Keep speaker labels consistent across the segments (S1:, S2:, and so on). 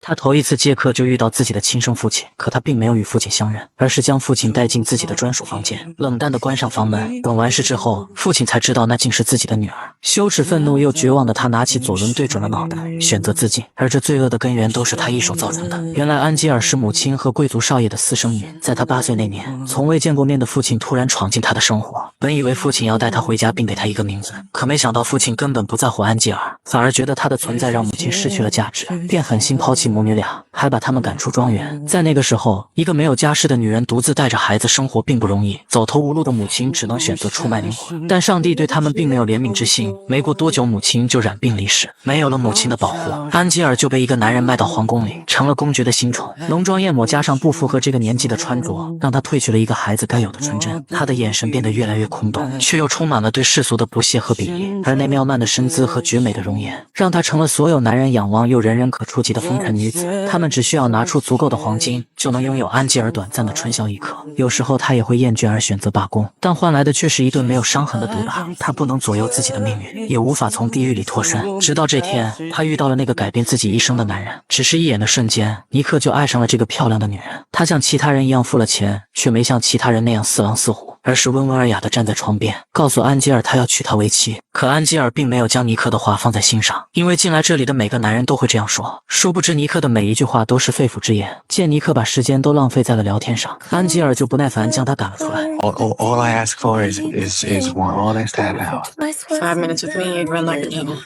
S1: 他头一次接客就遇到自己的亲生父亲，可他并没有与父亲相认，而是将父亲带进自己的专属房间，冷淡地关上房门。等完事之后，父亲才知道那竟是自己的女儿。羞耻、愤怒又绝望的他拿起左轮对准了脑袋，选择自尽。而这罪恶的根源都是他一手造成的。原来安吉尔是母亲和贵族少爷的私生女，在他8岁那年，从未见过面的父亲突然闯进他的生活。本以为父亲要带他回家并给他一个名字，可没想到父亲根本不在乎安吉尔，反而觉得他的存在让母亲失去了价值，便狠心抛弃母女俩，还把他们赶出庄园。在那个时候，一个没有家室的女人独自带着孩子生活并不容易，走投无路的母亲只能选择出卖灵魂。但上帝对他们并没有怜悯之心，没过多久母亲就染病离世。没有了母亲的保护，安吉尔就被一个男人卖到皇宫里，成了公爵的新宠。浓妆艳抹加上不符合这个年纪的穿着，让他褪去了一个孩子该有的纯真。他的眼神变得越来越空洞，却又充满了对世俗的不屑和鄙夷。而那妙曼的身姿和绝美的容颜，让她成了所有男人仰望又人人可触及的风尘女子。他们只需要拿出足够的黄金，就能拥有安吉尔短暂的春宵一刻。有时候他也会厌倦而选择罢工，但换来的却是一顿没有伤痕的毒打。他不能左右自己的命运，也无法从地狱里脱身。直到这天，他遇到了那个改变自己一生的男人。只是一眼的瞬间，尼克就爱上了这个漂亮的女人。他像其他人一样付了钱，却没像其他人那样似狼似虎，而是温文尔雅地站在床边，告诉安吉尔他要娶她为妻。可安吉尔并没有将尼克的话放在心上，因为进来这里的每个男人都会这样说。殊不知尼克的每一句话都是肺腑之言。见尼克把时间都浪费在了聊天上，安吉尔就不耐烦将他赶了出来。
S2: All I ask for is one honest half hour.
S3: 5 minutes with me, you'd run like a devil.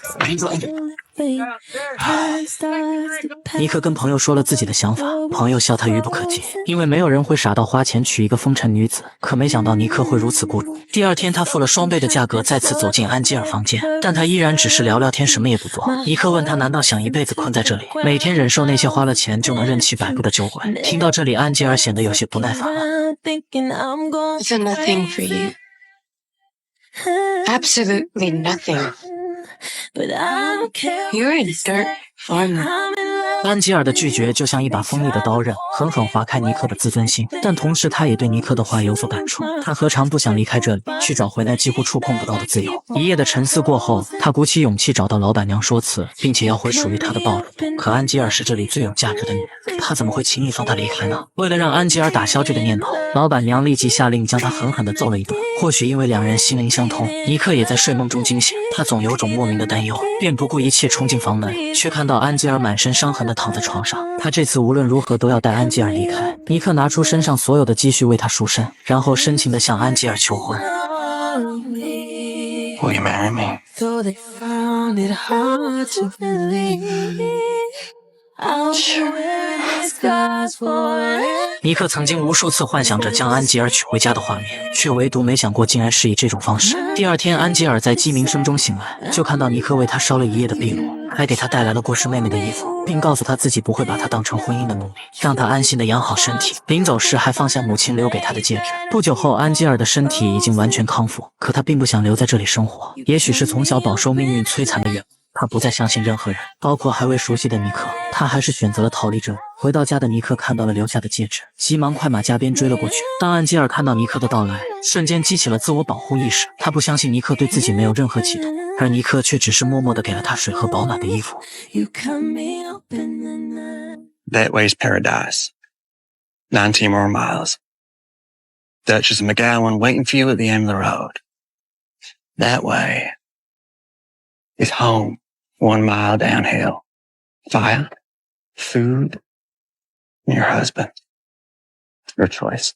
S1: 尼克跟朋友说了自己的想法，朋友笑他愚不可及，因为没有人会傻到花钱娶一个风尘女子。可没想到尼克会如此固执。第二天，他付了双倍的价格再次走进安吉尔房间，但他依然只是聊聊天，什么也不做。尼克问他难道想一辈子困在这里，每天忍受那些花了钱就能任其摆布的酒鬼？听到这里，安吉尔显得有些不耐烦了。
S3: It's a nothing for you. Absolutely nothing. You're a dirt farmer.
S1: 安吉尔的拒绝就像一把锋利的刀刃，狠狠划开尼克的自尊心。但同时，他也对尼克的话有所感触。他何尝不想离开这里，去找回那几乎触碰不到的自由？一夜的沉思过后，他鼓起勇气找到老板娘说辞，并且要回属于他的报酬。可安吉尔是这里最有价值的女人，他怎么会轻易放她离开呢？为了让安吉尔打消这个念头，老板娘立即下令将他狠狠地揍了一顿。或许因为两人心灵相通，尼克也在睡梦中惊醒。他总有种莫名的担忧，便不顾一切冲进房门，却看到安吉尔满身伤痕地躺在床上。他这次无论如何都要带安吉尔离开。尼克拿出身上所有的积蓄为他赎身，然后深情地向安吉尔求婚。
S2: Will you marry me?
S4: Though they found it hard to believe, I'll wear disguise forever.
S1: 尼克曾经无数次幻想着将安吉尔娶回家的画面，却唯独没想过竟然是以这种方式。第二天，安吉尔在鸡鸣声中醒来，就看到尼克为他烧了一夜的壁炉，还给他带来了过世妹妹的衣服，并告诉他自己不会把他当成婚姻的奴隶，让他安心的养好身体。临走时还放下母亲留给他的戒指。不久后，安吉尔的身体已经完全康复，可他并不想留在这里生活。也许是从小饱受命运摧残的缘故，他不再相信任何人，包括还未熟悉的尼克。他还是选择了逃离这里。回到家的尼克看到了留下的戒指，急忙快马加鞭追了过去。当安吉尔看到尼克的到来，瞬间激起了自我保护意识。他不相信尼克对自己没有任何企图，而尼克却只是默默地给了他水和饱满的衣服。
S4: You cut me open the night.
S2: That way's paradise. 19 more miles. Duchess of McGowan waiting for you at the end of the road. That way is home 1 mile downhill. Fire, food, and your husband. Your choice.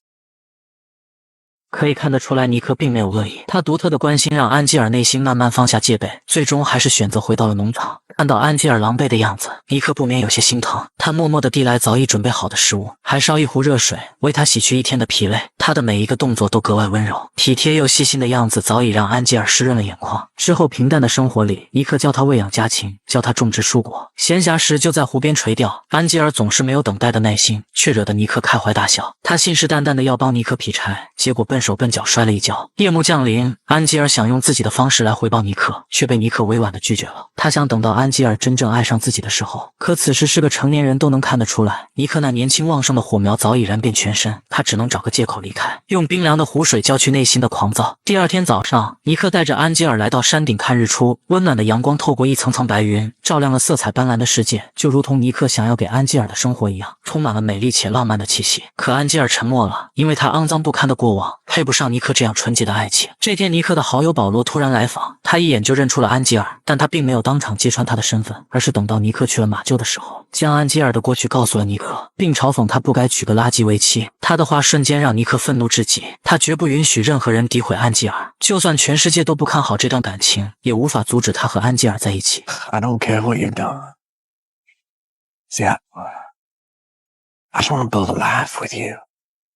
S1: 可以看得出来，尼克并没有恶意。他独特的关心让安吉尔内心慢慢放下戒备，最终还是选择回到了农场。看到安吉尔狼狈的样子，尼克不免有些心疼。他默默地递来早已准备好的食物，还烧一壶热水，为他洗去一天的疲累。他的每一个动作都格外温柔，体贴又细心的样子早已让安吉尔湿润了眼眶。之后平淡的生活里，尼克教他喂养家禽，教他种植蔬果，闲暇时就在湖边垂钓。安吉尔总是没有等待的耐心，却惹得尼克开怀大笑。他信誓旦旦的要帮尼克劈柴，结果笨手笨脚摔了一跤。夜幕降临，安吉尔想用自己的方式来回报尼克，却被尼克委婉的拒绝了。他想等到安吉尔真正爱上自己的时候，可此时是个成年人人都能看得出来，尼克那年轻旺盛的火苗早已燃遍全身，他只能找个借口离开，用冰凉的湖水浇去内心的狂躁。第二天早上，尼克带着安吉尔来到山顶看日出，温暖的阳光透过一层层白云，照亮了色彩斑斓的世界，就如同尼克想要给安吉尔的生活一样，充满了美丽且浪漫的气息。可安吉尔沉默了，因为他肮脏不堪的过往配不上尼克这样纯洁的爱情。这天，尼克的好友保罗突然来访，他一眼就认出了安吉尔，但他并没有当场揭穿他的身份，而是等到尼克去了马厩的时候，将安吉尔的过去告诉了尼克，并嘲讽他不该娶个垃圾为妻。他的话瞬间让尼克愤怒至极，他绝不允许任何人诋毁安吉尔，就算全世界都不看好这段感情，也无法阻止他和安吉尔在一起。
S2: I don't care what you've done. See, I just want to build a life with you.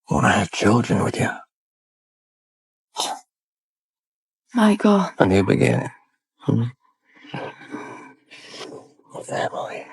S2: I want to have children with you.
S3: Michael.
S2: A new beginning. With Emily.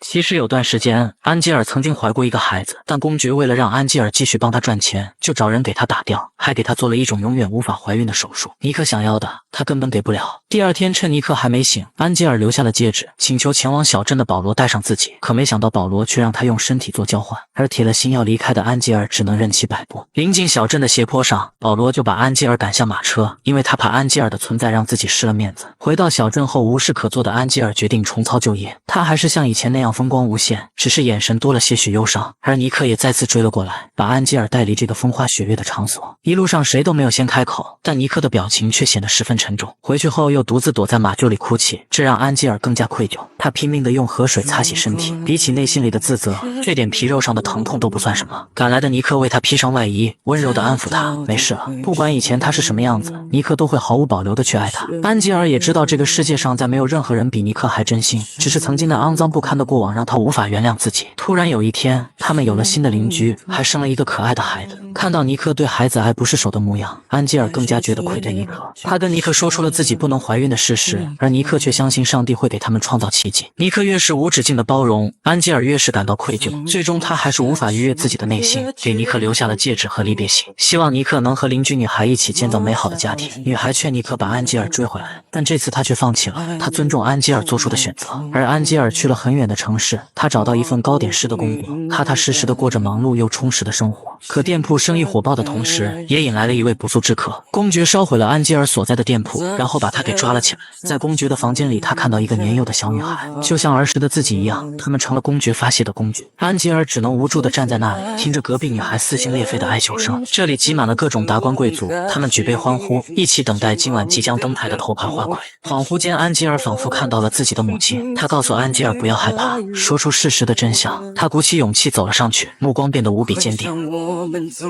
S1: 其实有段时间，安吉尔曾经怀过一个孩子，但公爵为了让安吉尔继续帮他赚钱，就找人给他打掉，还给他做了一种永远无法怀孕的手术。尼克想要的，他根本给不了。第二天，趁尼克还没醒，安吉尔留下了戒指，请求前往小镇的保罗带上自己。可没想到保罗却让他用身体做交换，而铁了心要离开的安吉尔只能任其摆布。临近小镇的斜坡上，保罗就把安吉尔赶下马车，因为他怕安吉尔的存在让自己失了面子。回到小镇后，无事可做的安吉尔决定重操旧业，他还是像以前那样风光无限，只是眼神多了些许忧伤。而尼克也再次追了过来，把安吉尔带离这个风花雪月的场所。一路上谁都没有先开口，但尼克的表情却显得十分沉重。回去后又独自躲在马厩里哭泣，这让安吉尔更加愧疚。他拼命地用河水擦洗身体，比起内心里的自责，这点皮肉上的疼痛都不算什么。赶来的尼克为他披上外衣，温柔地安抚他，没事了。不管以前他是什么样子，尼克都会毫无保留地去爱他。安吉尔也知道这个世界上再没有任何人比尼克还真心，只是曾经那肮脏不堪的过往让他无法原谅自己。突然有一天，他们有了新的邻居，还生了一个可爱的孩子。看到尼克对孩子爱不释手的模样，安吉尔更加觉得愧对尼克。他跟尼克说出了自己不能怀孕的事实，而尼克却相信上帝会给他们创造奇迹。尼克越是无止境的包容，安吉尔越是感到愧疚。最终，他还是无法逾越自己的内心，给尼克留下了戒指和离别信，希望尼克能和邻居女孩一起建造美好的家庭。女孩劝尼克把安吉尔追回来，但这次他却放弃了。他尊重安吉尔做出的选择，而安吉尔去了很远的城市，他找到一份糕点师的工作，踏踏实实的过着忙碌又充实的生活。可店铺生意火爆的同时，也引来了一位不速之客。公爵烧毁了安吉尔所在的店铺，然后把他给抓了起来。在公爵的房间里，他看到一个年幼的小女孩，就像儿时的自己一样，他们成了公爵发泄的工具。安吉尔只能无助地站在那里，听着隔壁女孩撕心裂肺的哀求声。这里挤满了各种达官贵族，他们举杯欢呼，一起等待今晚即将登台的头牌花魁。恍惚间，安吉尔仿佛看到了自己的母亲，他告诉安吉尔不要害怕，说出事实的真相。他鼓起勇气走了上去，目光变得无比坚定。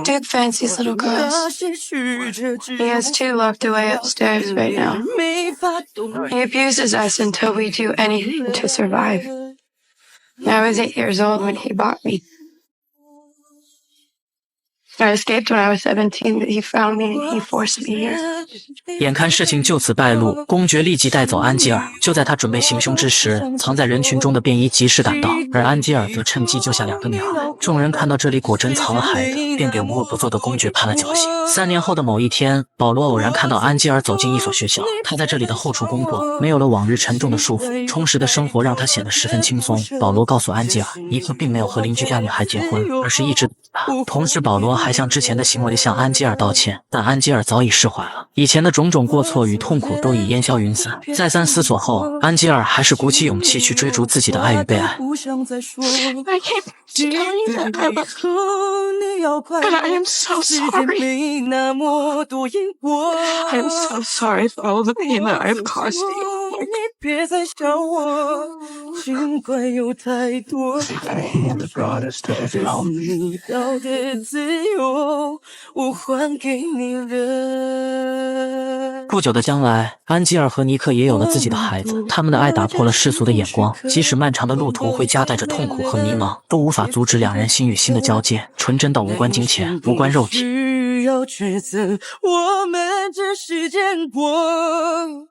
S3: Dude fancies little girls. He has two locked away upstairs right now. He abuses us until we do anything to survive. I was 8 years old when he bought me. I escaped when I was 17, but he found me and he forced me here.
S1: 眼看事情就此败露，公爵立即带走安吉尔。就在他准备行凶之时，藏在人群中的便衣及时赶到，而安吉尔则趁机救下2个女孩。众人看到这里果真藏了孩子，便给无恶不作的公爵判了绞刑。3年后的某一天，保罗偶然看到安吉尔走进一所学校，他在这里的后厨工作，没有了往日沉重的束缚，充实的生活让他显得十分轻松。保罗告诉安吉尔，尼克并没有和邻居家女孩结婚，而是一直等他。同时，保罗还向之前的行为向安吉尔道歉，但安吉尔早已释怀了，以前的种种过错与痛苦都已烟消云散。再三思索后，安吉尔还是鼓起勇气去追逐自己的爱与被爱。
S3: I can't tell you that I love you, but I am so sorry. I am so sorry for all the pain that I have caused you.
S4: 别再笑我，尽管有太多
S2: Pain that brought us to this moment.
S4: 你要的自由，我还给你了。
S1: 不久的将来，安吉尔和尼克也有了自己的孩子，他们的爱打破了世俗的眼光，即使漫长的路途会夹带着痛苦和迷茫，都无法阻止2人心与心的交接，纯真到无关金钱，无关肉体。
S4: 需要抉择，我们只是见过。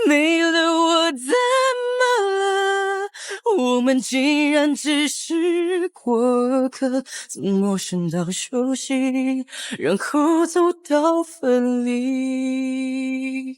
S4: 没了我怎么了？我们既然只是过客，从陌生到熟悉，然后走到分离。